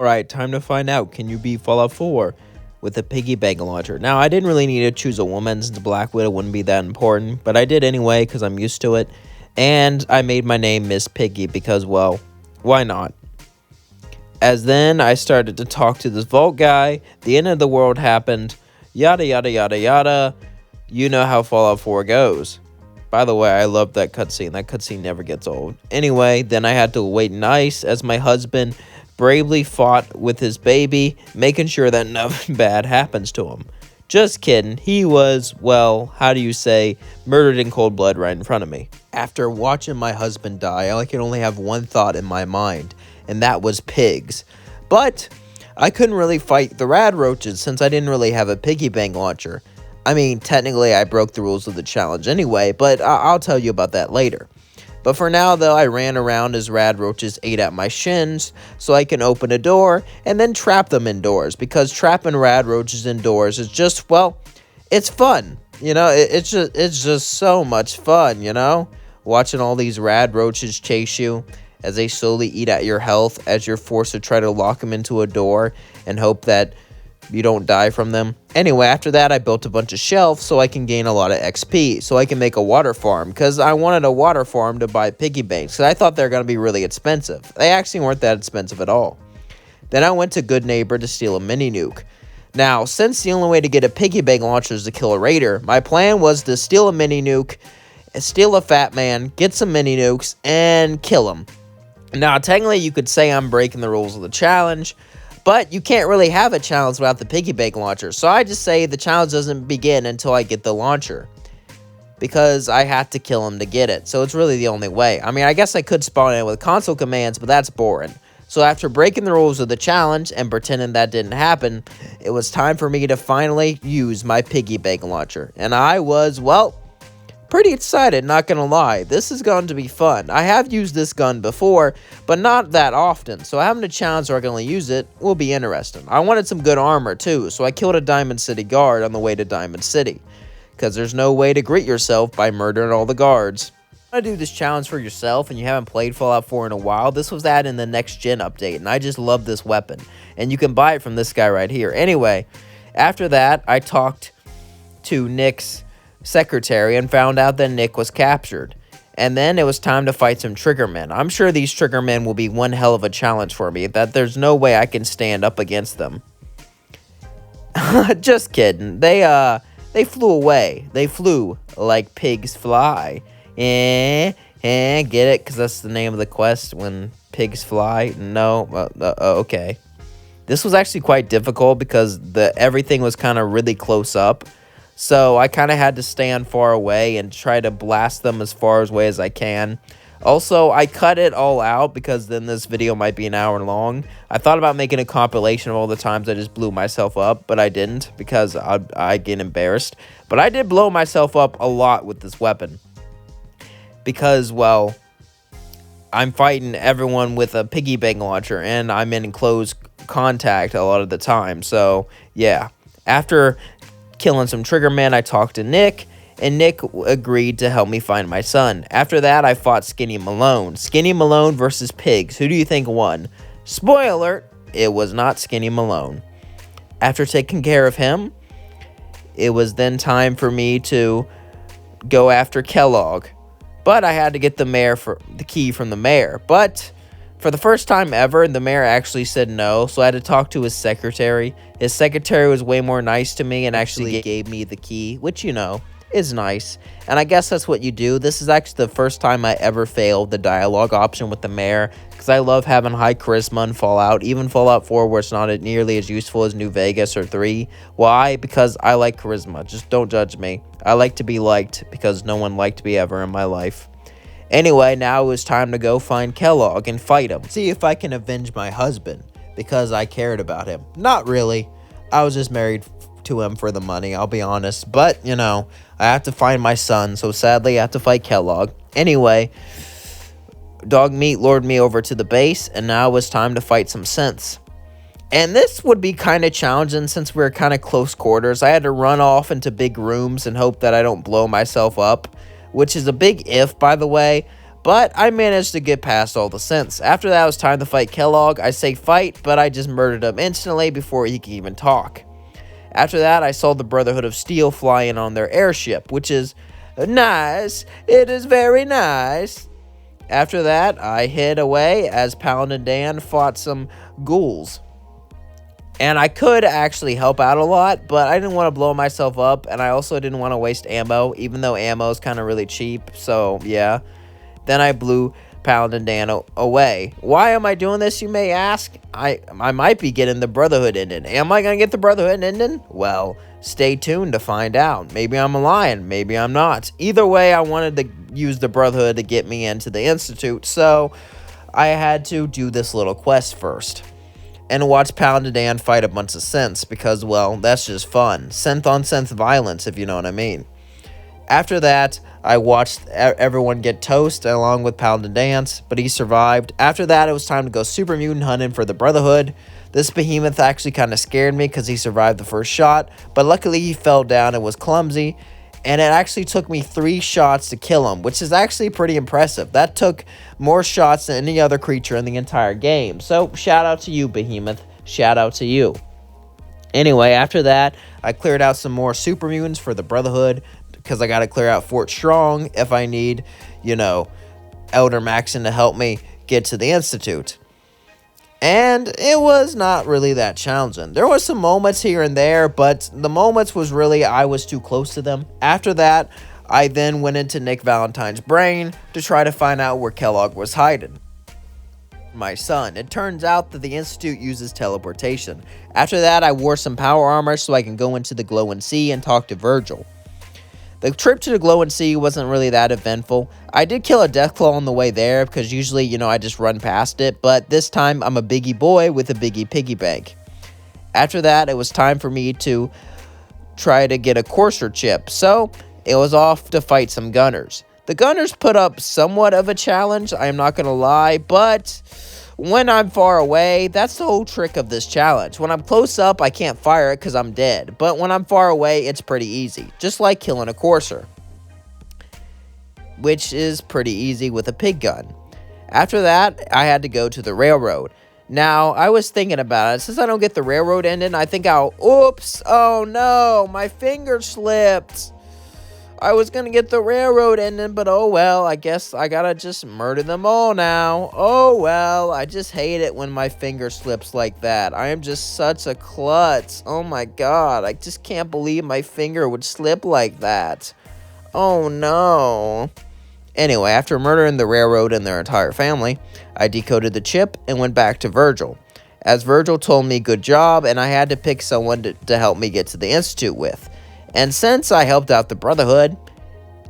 Alright, time to find out. Can you beat Fallout 4 with a piggy bank launcher? Now, I didn't really need to choose a woman since Black Widow wouldn't be that important, but I did anyway because I'm used to it. And I made my name Miss Piggy because, well, why not? As then I started to talk to this vault guy, the end of the world happened, yada yada yada yada. You know how Fallout 4 goes. By the way, I love that cutscene. That cutscene never gets old. Anyway, then I had to wait nice as my husband bravely fought with his baby, making sure that nothing bad happens to him. Just kidding. He was, well, how do you say, murdered in cold blood right in front of me. After watching my husband die, I could only have one thought in my mind, and that was pigs. But I couldn't really fight the rad roaches since I didn't really have a piggy bank launcher. I mean, technically I broke the rules of the challenge anyway, but I'll tell you about that later. But for now, though, I ran around as rad roaches ate at my shins so I can open a door and then trap them indoors, because trapping rad roaches indoors is just, well, it's fun. You know, it's just so much fun, you know? Watching all these rad roaches chase you as they slowly eat at your health as you're forced to try to lock them into a door and hope that you don't die from them. Anyway, after that, I built a bunch of shelves so I can gain a lot of XP, so I can make a water farm, because I wanted a water farm to buy piggy banks, because I thought they were going to be really expensive. They actually weren't that expensive at all. Then I went to Good Neighbor to steal a mini nuke. Now, since the only way to get a piggy bank launcher is to kill a raider, my plan was to steal a mini nuke, steal a fat man, get some mini nukes, and kill him. Now, technically, you could say I'm breaking the rules of the challenge, but you can't really have a challenge without the piggy bank launcher. So I just say the challenge doesn't begin until I get the launcher, because I had to kill him to get it. So it's really the only way. I mean, I guess I could spawn in with console commands, but that's boring. So after breaking the rules of the challenge and pretending that didn't happen, it was time for me to finally use my piggy bank launcher. And I was, well, pretty excited, not gonna lie. This is going to be fun. I have used this gun before, but not that often, so having a challenge where I can only use it will be interesting. I wanted some good armor too, so I killed a Diamond City guard on the way to Diamond City, because there's no way to greet yourself by murdering all the guards. If you want to do this challenge for yourself and you haven't played Fallout 4 in a while, this was added in the next gen update, and I just love this weapon, and you can buy it from this guy right here. Anyway, after that, I talked to Nick's secretary and found out that Nick was captured. And then it was time to fight some triggermen. I'm sure these triggermen will be one hell of a challenge for me, that there's no way I can stand up against them. Just kidding. They flew away. They flew like pigs fly. Get it? Because that's the name of the quest, when pigs fly? No? Okay. This was actually quite difficult because everything was kind of really close up. So I kind of had to stand far away and try to blast them as far away as I can. Also, I cut it all out because then this video might be an hour long. I thought about making a compilation of all the times I just blew myself up, but I didn't because I get embarrassed. But I did blow myself up a lot with this weapon. Because, well, I'm fighting everyone with a piggy bank launcher and I'm in close contact a lot of the time. So, yeah. After killing some triggermen, I talked to Nick, and Nick agreed to help me find my son. After that, I fought Skinny Malone. Skinny Malone versus pigs. Who do you think won? Spoiler alert, it was not Skinny Malone. After taking care of him, it was then time for me to go after Kellogg. But I had to get the key from the mayor. But for the first time ever, the mayor actually said no, so I had to talk to his secretary. His secretary was way more nice to me and actually gave me the key, which, you know, is nice. And I guess that's what you do. This is actually the first time I ever failed the dialogue option with the mayor, because I love having high charisma in Fallout, even Fallout 4, where it's not nearly as useful as New Vegas or 3. Why? Because I like charisma. Just don't judge me. I like to be liked, because no one liked me ever in my life. Anyway, now it was time to go find Kellogg and fight him. See if I can avenge my husband, because I cared about him. Not really. I was just married to him for the money, I'll be honest. But, you know, I have to find my son, so sadly I have to fight Kellogg. Anyway, Dog Meat lured me over to the base, and now it was time to fight some synths. And this would be kind of challenging since we were kind of close quarters. I had to run off into big rooms and hope that I don't blow myself up, which is a big if, by the way. But I managed to get past all the synths. After that, it was time to fight Kellogg. I say fight, but I just murdered him instantly before he could even talk. After that, I saw the Brotherhood of Steel fly in on their airship, which is nice. It is very nice. After that, I hid away as Pound and Dan fought some ghouls. And I could actually help out a lot, but I didn't want to blow myself up, and I also didn't want to waste ammo, even though ammo is kind of really cheap, so yeah. Then I blew Pound and Dan away. Why am I doing this, you may ask? I might be getting the Brotherhood ending. Am I going to get the Brotherhood ending? Well, stay tuned to find out. Maybe I'm lying, maybe I'm not. Either way, I wanted to use the Brotherhood to get me into the Institute, so I had to do this little quest first. And watch Pound and Dan fight a bunch of synths, because, well, that's just fun. Synth on synth violence, if you know what I mean. After that, I watched everyone get toast along with Pound and Dance, but he survived. After that, it was time to go super mutant hunting for the Brotherhood. This behemoth actually kind of scared me because he survived the first shot, but luckily he fell down and was clumsy, and it actually took me 3 shots to kill him, which is actually pretty impressive. That took more shots than any other creature in the entire game. So, shout out to you, Behemoth. Shout out to you. Anyway, after that, I cleared out some more super mutants for the Brotherhood, because I got to clear out Fort Strong if I need, Elder Maxon to help me get to the Institute. And it was not really that challenging. There were some moments here and there, but the moments was really I was too close to them. After that, I then went into Nick Valentine's brain to try to find out where Kellogg was hiding. My son. It turns out that the Institute uses teleportation. After that, I wore some power armor so I can go into the glowing sea and talk to Virgil. The trip to the glowing sea wasn't really that eventful. I did kill a Deathclaw on the way there because usually, I just run past it, but this time I'm a biggie boy with a biggie piggy bank. After that, it was time for me to try to get a courser chip, so it was off to fight some gunners. The gunners put up somewhat of a challenge, I am not going to lie, but when I'm far away, that's the whole trick of this challenge. When I'm close up, I can't fire it because I'm dead. But when I'm far away, it's pretty easy. Just like killing a courser, which is pretty easy with a pig gun. After that, I had to go to the railroad. Now, I was thinking about it. Since I don't get the railroad ending, I think oops, oh no, my finger slipped. I was gonna get the railroad ending, but oh well, I guess I gotta just murder them all now. Oh well, I just hate it when my finger slips like that. I am just such a klutz. Oh my god, I just can't believe my finger would slip like that. Oh no. Anyway, after murdering the railroad and their entire family, I decoded the chip and went back to Virgil. As Virgil told me good job, and I had to pick someone to help me get to the Institute with. And since I helped out the Brotherhood,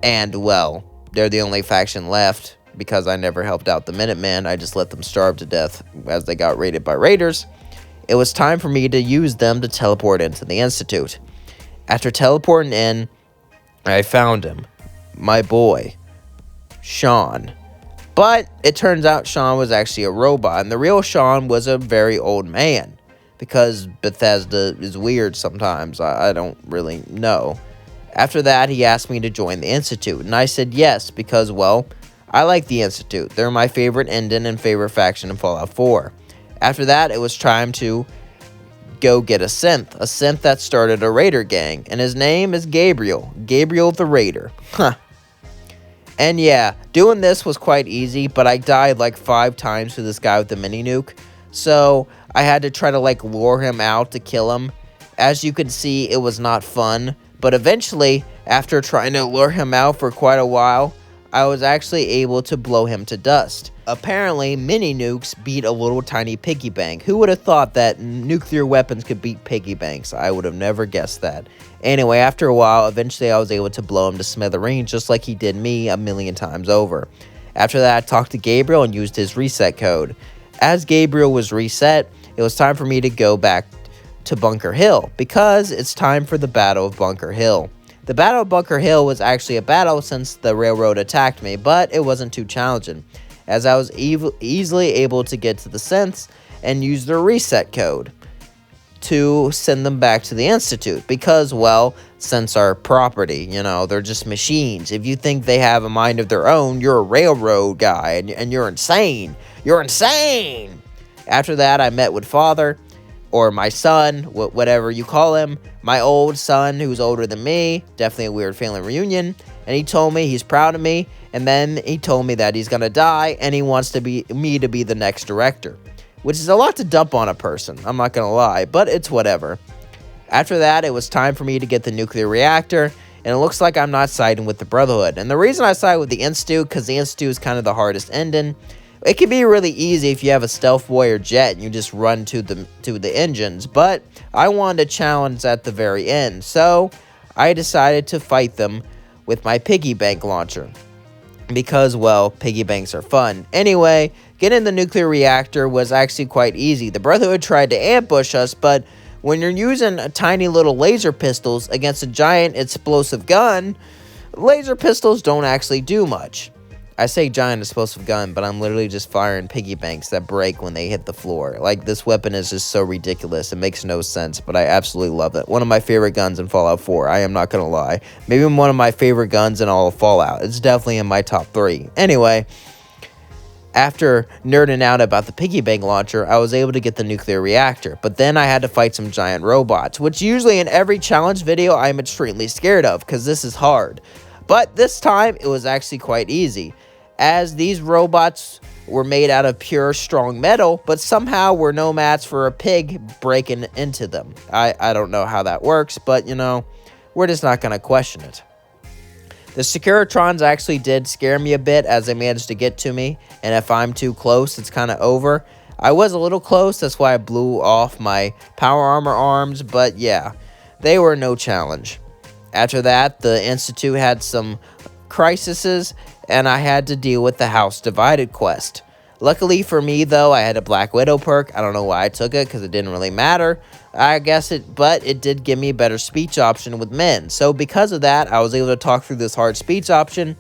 and, well, they're the only faction left, because I never helped out the Minutemen, I just let them starve to death as they got raided by raiders, it was time for me to use them to teleport into the Institute. After teleporting in, I found him. My boy, Sean. But it turns out Sean was actually a robot, and the real Sean was a very old man. Because Bethesda is weird sometimes, I don't really know. After that, he asked me to join the Institute, and I said yes, because, well, I like the Institute. They're my favorite ending and favorite faction in Fallout 4. After that, it was time to go get a synth that started a raider gang, and his name is Gabriel the Raider. Huh. And yeah, doing this was quite easy, but I died like 5 times to this guy with the mini nuke, so I had to try to lure him out to kill him. As you can see, it was not fun, but eventually, after trying to lure him out for quite a while, I was actually able to blow him to dust. Apparently, mini nukes beat a little tiny piggy bank. Who would have thought that nuclear weapons could beat piggy banks? I would have never guessed that. Anyway, after a while, eventually I was able to blow him to smithereens just like he did me a million times over. After that, I talked to Gabriel and used his reset code. As Gabriel was reset, it was time for me to go back to Bunker Hill, because it's time for the Battle of Bunker Hill. The Battle of Bunker Hill was actually a battle since the railroad attacked me, but it wasn't too challenging, as I was easily able to get to the synths and use their reset code. to send them back to the Institute because, well, since our property, they're just machines. If you think they have a mind of their own, you're a railroad guy and you're insane. You're insane. After that, I met with father, or my son, whatever you call him, my old son who's older than me. Definitely a weird family reunion. And he told me he's proud of me. And then he told me that he's going to die and he wants me to be the next director. Which is a lot to dump on a person, I'm not going to lie, but it's whatever. After that, it was time for me to get the nuclear reactor, and it looks like I'm not siding with the Brotherhood. And the reason I side with the Institute, because the Institute is kind of the hardest ending. It can be really easy if you have a stealth boy or jet and you just run to the engines, but I wanted a challenge at the very end, so I decided to fight them with my piggy bank launcher. Because, well, piggy banks are fun. Anyway, getting the nuclear reactor was actually quite easy. The Brotherhood tried to ambush us, but when you're using tiny little laser pistols against a giant explosive gun, laser pistols don't actually do much. I say giant explosive gun, but I'm literally just firing piggy banks that break when they hit the floor. Like, this weapon is just so ridiculous. It makes no sense, but I absolutely love it. One of my favorite guns in Fallout 4. I am not going to lie. Maybe one of my favorite guns in all of Fallout. It's definitely in my top 3. Anyway, after nerding out about the piggy bank launcher, I was able to get the nuclear reactor. But then I had to fight some giant robots, which usually in every challenge video I'm extremely scared of, because this is hard. But this time, it was actually quite easy, as these robots were made out of pure, strong metal, but somehow were no match for a pig breaking into them. I don't know how that works, but, we're just not going to question it. The Securitrons actually did scare me a bit, as they managed to get to me, and if I'm too close, it's kind of over. I was a little close, that's why I blew off my power armor arms, but yeah, they were no challenge. After that, the Institute had some crises, and I had to deal with the House Divided quest. Luckily for me, though, I had a Black Widow perk. I don't know why I took it, because it didn't really matter. But it did give me a better speech option with men. So because of that, I was able to talk through this hard speech option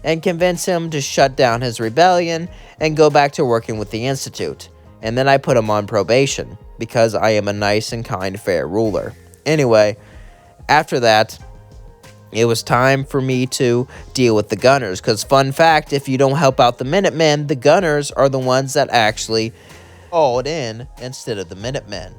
and convince him to shut down his rebellion and go back to working with the Institute. And then I put him on probation, because I am a nice and kind, fair ruler. Anyway, after that, it was time for me to deal with the Gunners, because fun fact, if you don't help out the Minutemen, the Gunners are the ones that actually called in instead of the Minutemen.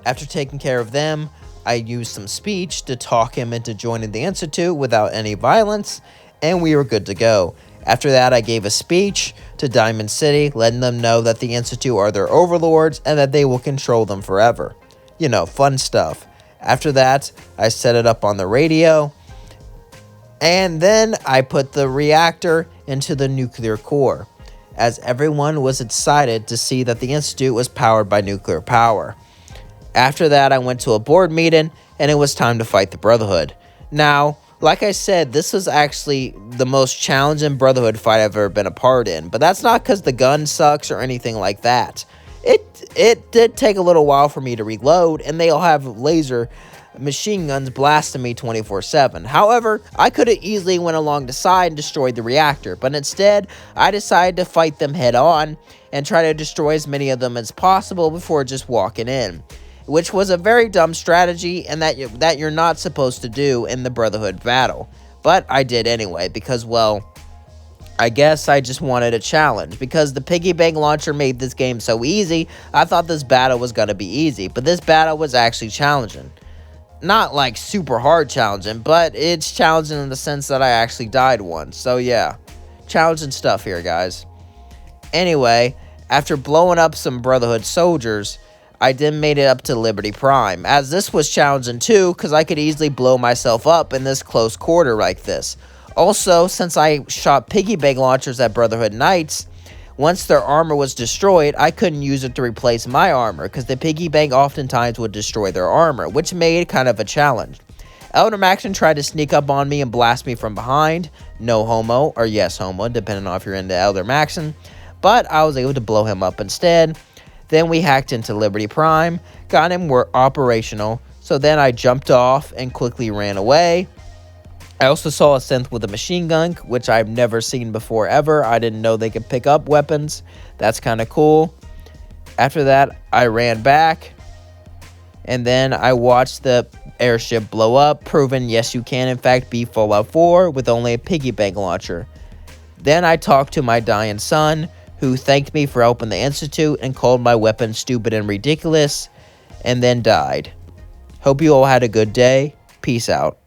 After taking care of them, I used some speech to talk him into joining the Institute without any violence, and we were good to go. After that, I gave a speech to Diamond City, letting them know that the Institute are their overlords and that they will control them forever. Fun stuff. After that, I set it up on the radio, and then I put the reactor into the nuclear core, as everyone was excited to see that the Institute was powered by nuclear power. After that, I went to a board meeting, and it was time to fight the Brotherhood. Now, like I said, this was actually the most challenging Brotherhood fight I've ever been a part in, but that's not because the gun sucks or anything like that. It did take a little while for me to reload, and they all have laser machine guns blasting me 24/7. However, I could have easily went along the side and destroyed the reactor, but instead, I decided to fight them head on and try to destroy as many of them as possible before just walking in, which was a very dumb strategy and that you're not supposed to do in the Brotherhood battle. But I did anyway, because, well, I guess I just wanted a challenge. Because the piggy bank launcher made this game so easy, I thought this battle was going to be easy, but this battle was actually challenging. Not like super hard challenging, but it's challenging in the sense that I actually died once. So yeah, challenging stuff here, guys. Anyway, after blowing up some Brotherhood soldiers, I then made it up to Liberty Prime, as this was challenging too, because I could easily blow myself up in this close quarter like this. Also, since I shot piggy bank launchers at Brotherhood Knights, once their armor was destroyed, I couldn't use it to replace my armor, because the piggy bank oftentimes would destroy their armor, which made kind of a challenge. Elder Maxon tried to sneak up on me and blast me from behind. No homo, or yes homo, depending on if you're into Elder Maxon. But I was able to blow him up instead. Then we hacked into Liberty Prime, got him operational, so then I jumped off and quickly ran away. I also saw a synth with a machine gun, which I've never seen before ever. I didn't know they could pick up weapons. That's kind of cool. After that, I ran back And then I watched the airship blow up, proving yes, you can in fact be Fallout 4 with only a piggy bank launcher. Then I talked to my dying son, who thanked me for helping the Institute and called my weapon stupid and ridiculous, and then died. Hope you all had a good day. Peace out.